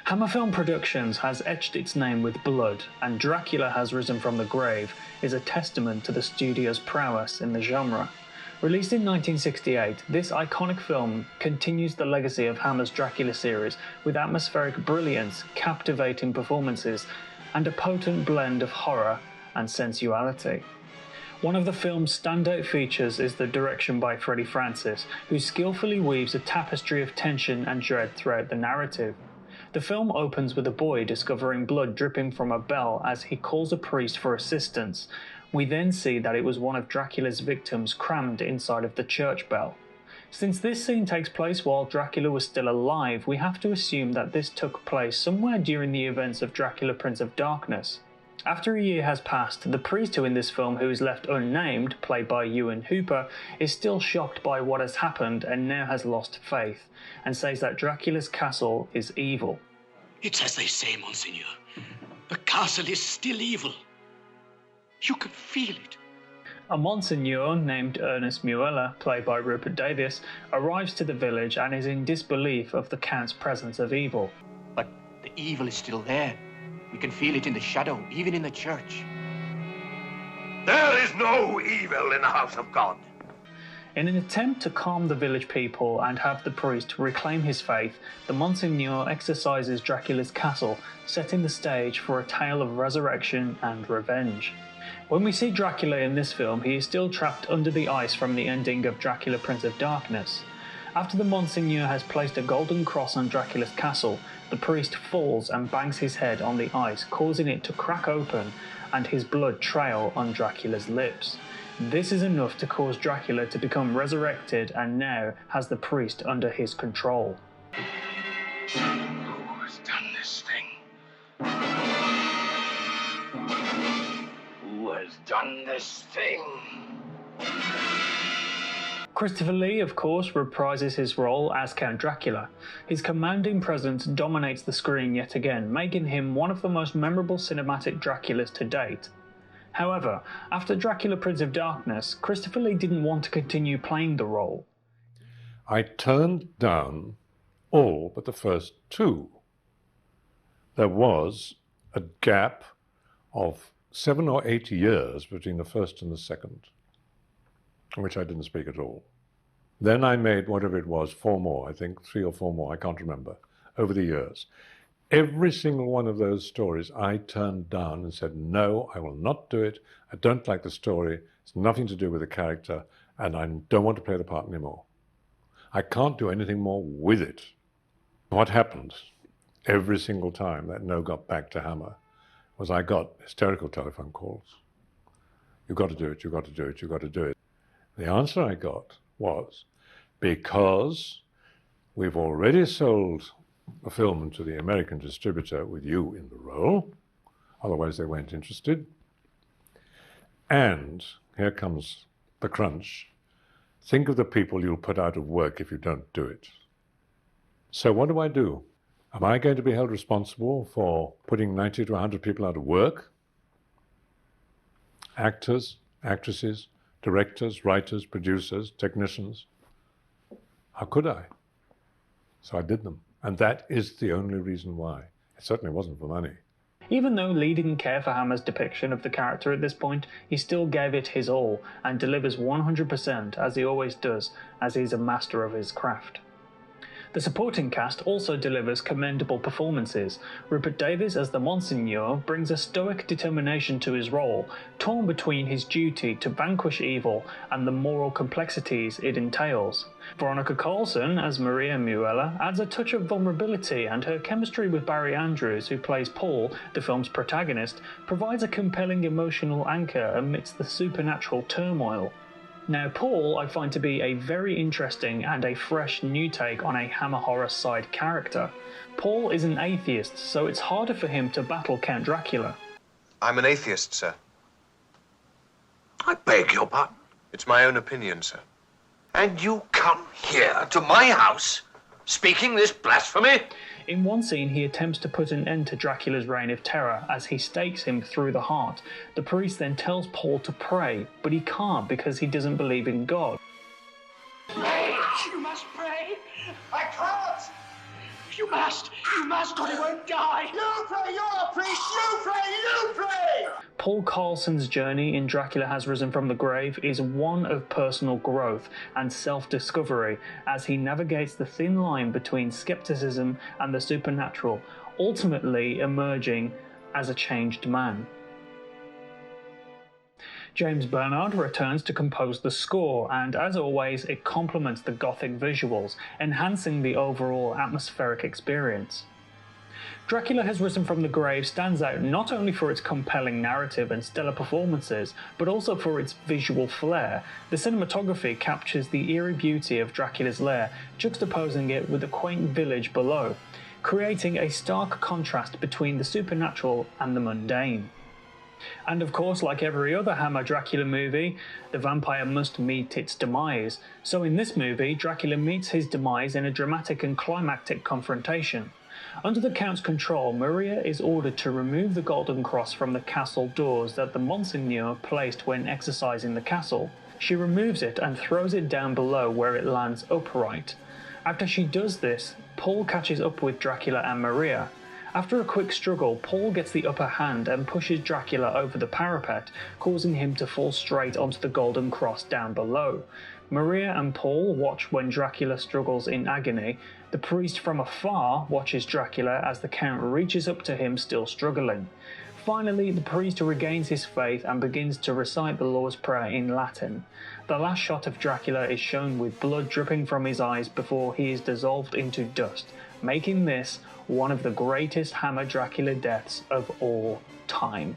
Hammer Film Productions has etched its name with blood, and Dracula Has Risen from the Grave is a testament to the studio's prowess in the genre. Released in 1968, this iconic film continues the legacy of Hammer's Dracula series with atmospheric brilliance, captivating performances, and a potent blend of horror and sensuality. One of the film's standout features is the direction by Freddie Francis, who skillfully weaves a tapestry of tension and dread throughout the narrative. The film opens with a boy discovering blood dripping from a bell as he calls a priest for assistance. We then see that it was one of Dracula's victims crammed inside of the church bell. Since this scene takes place while Dracula was still alive, we have to assume that this took place somewhere during the events of Dracula Prince of Darkness. After a year has passed, the priest who in this film who is left unnamed, played by Ewen, is still shocked by what has happened and now has lost faith, and says that Dracula's castle is evil. It's as they say, Monseigneur. The castle is still evil. You can feel it. A Monseigneur named Ernest Mueller, played by Rupert Davies, arrives to the village and is in disbelief of the Count's presence of evil. But the evil is still there. We can feel it in the shadow, even in the church. There is no evil in the house of God. In an attempt to calm the village people and have the priest reclaim his faith, the Monseigneur exorcises Dracula's castle, setting the stage for a tale of resurrection and revenge. When we see Dracula in this film, he is still trapped under the ice from the ending of Dracula Prince of Darkness. After the Monseigneur has placed a golden cross on Dracula's castle, the priest falls and bangs his head on the ice, causing it to crack open and his blood trail on Dracula's lips. This is enough to cause Dracula to become resurrected and now has the priest under his control. Who has done this thing? Who has done this thing? Christopher Lee, of course, reprises his role as Count Dracula. His commanding presence dominates the screen yet again, making him one of the most memorable cinematic Draculas to date. However, after Dracula Prince of Darkness, Christopher Lee didn't want to continue playing the role. I turned down all but the first two. There was a gap of 7 or 8 years between the first and the second, in which I didn't speak at all. Then I made whatever it was, 4 more, I think, 3 or 4 more, I can't remember, over the years. Every single one of those stories I turned down and said, no, I will not do it. I don't like the story. It's nothing to do with the character, and I don't want to play the part anymore. I can't do anything more with it. What happened every single time that no got back to Hammer was I got hysterical telephone calls. You've got to do it, you've got to do it, you've got to do it. The answer I got was, because we've already sold a film to the American distributor with you in the role, otherwise they weren't interested. And here comes the crunch. Think of the people you'll put out of work if you don't do it. So what do? Am I going to be held responsible for putting 90 to 100 people out of work? Actors, actresses, directors, writers, producers, technicians. How could I? So I did them. And that is the only reason why. It certainly wasn't for money. Even though Lee didn't care for Hammer's depiction of the character at this point, he still gave it his all and delivers 100% as he always does, as he's a master of his craft. The supporting cast also delivers commendable performances. Rupert Davies as the Monseigneur brings a stoic determination to his role, torn between his duty to vanquish evil and the moral complexities it entails. Veronica Carlson as Maria Mueller adds a touch of vulnerability, and her chemistry with Barry Andrews, who plays Paul, the film's protagonist, provides a compelling emotional anchor amidst the supernatural turmoil. Now, Paul I find to be a very interesting and a fresh new take on a Hammer horror side character. Paul is an atheist, so it's harder for him to battle Count Dracula. I'm an atheist, sir. I beg your pardon. It's my own opinion, sir. And you come here to my house, speaking this blasphemy? In one scene, he attempts to put an end to Dracula's reign of terror as he stakes him through the heart. The priest then tells Paul to pray, but he can't because he doesn't believe in God. Pray! You must pray! I can't! You must, or he won't die. You pray, you're a priest. You pray, you pray. Paul Carlson's journey in Dracula Has Risen from the Grave is one of personal growth and self-discovery as he navigates the thin line between skepticism and the supernatural, ultimately emerging as a changed man. James Bernard returns to compose the score, and as always, it complements the gothic visuals, enhancing the overall atmospheric experience. Dracula Has Risen from the Grave stands out not only for its compelling narrative and stellar performances, but also for its visual flair. The cinematography captures the eerie beauty of Dracula's lair, juxtaposing it with the quaint village below, creating a stark contrast between the supernatural and the mundane. And of course, like every other Hammer Dracula movie, the vampire must meet its demise. So in this movie, Dracula meets his demise in a dramatic and climactic confrontation. Under the Count's control, Maria is ordered to remove the golden cross from the castle doors that the Monsignor placed when exercising the castle. She removes it and throws it down below where it lands upright. After she does this, Paul catches up with Dracula and Maria. After a quick struggle, Paul gets the upper hand and pushes Dracula over the parapet, causing him to fall straight onto the golden cross down below. Maria and Paul watch when Dracula struggles in agony. The priest from afar watches Dracula as the Count reaches up to him still struggling. Finally, the priest regains his faith and begins to recite the Lord's Prayer in Latin. The last shot of Dracula is shown with blood dripping from his eyes before he is dissolved into dust, making this one of the greatest Hammer Dracula deaths of all time.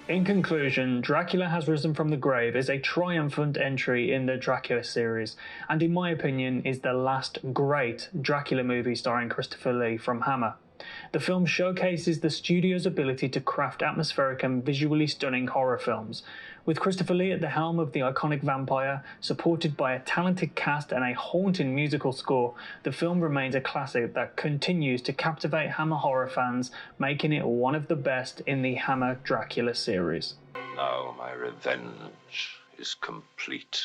In conclusion, Dracula Has Risen from the Grave is a triumphant entry in the Dracula series, and in my opinion is the last great Dracula movie starring Christopher Lee from Hammer. The film showcases the studio's ability to craft atmospheric and visually stunning horror films. With Christopher Lee at the helm of the iconic vampire, supported by a talented cast and a haunting musical score, the film remains a classic that continues to captivate Hammer horror fans, making it one of the best in the Hammer Dracula series. Now my revenge is complete.